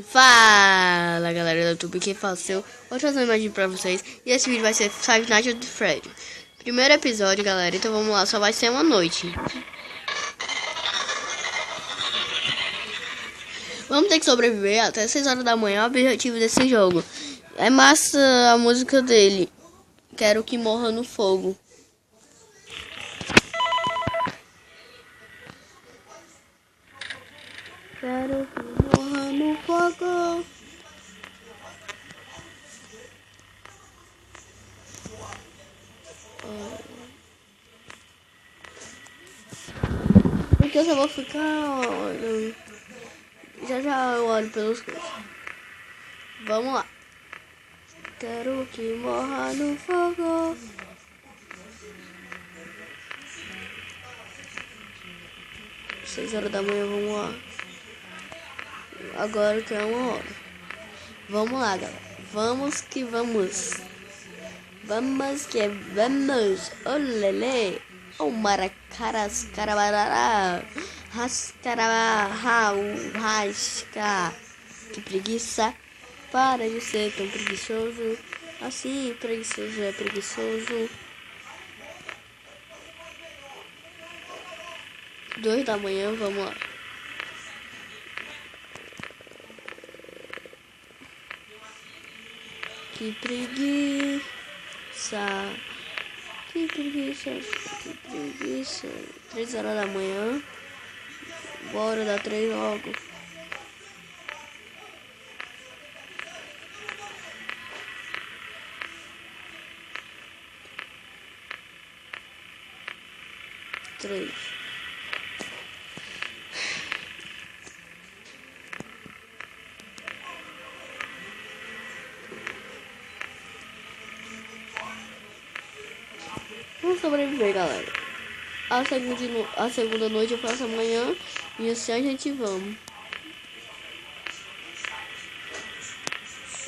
Fala galera do YouTube, quem fala seu? Vou trazer uma imagem pra vocês. E esse vídeo vai ser Five Nights at Freddy's. Primeiro episódio, galera, então vamos lá, só vai ser uma noite. Vamos ter que sobreviver até 6 horas da manhã, é o objetivo desse jogo. É massa a música dele. Quero que morra no fogo. Quero que morra no fogo. Porque eu só vou ficar olhando. Já eu olho pelos coisas. Vamos lá. Quero que morra no fogo. Seis horas da manhã, vamos lá. Agora que é 1 hora. Vamos lá, galera. Vamos que vamos. Vamos que vamos. Olele. O maracaras, carabarará. Rascarabá, rasca. Que preguiça. Para de ser tão preguiçoso. Assim, preguiçoso é preguiçoso. 2 da manhã, vamos lá. Que preguiça. Que preguiça. Que preguiça. 3 horas da manhã. Bora dar 3 logo. Três. Vamos sobreviver, galera. A segunda noite eu faço amanhã. E assim a gente vamos.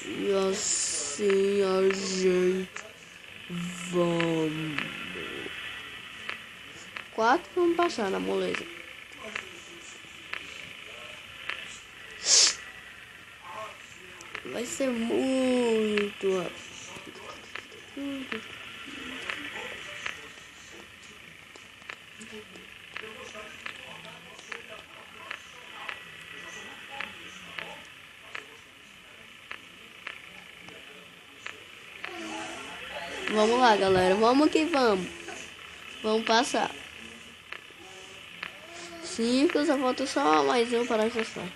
E assim a gente vamos. 4 vamos passar na moleza. Vai ser muito rápido. Vamos lá, galera. Vamos que vamos. Vamos passar. 5, só falta só mais um para acessar.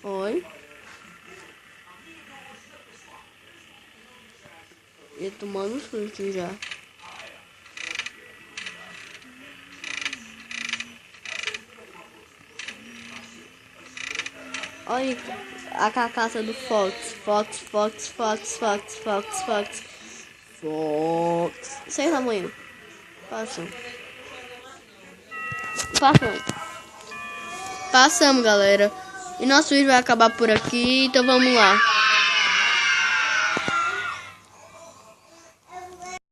Oi. E tomando susto já. Olha a carcaça do Fox. Fox. 6 da manhã. Passamos, galera. E nosso vídeo vai acabar por aqui, então vamos lá.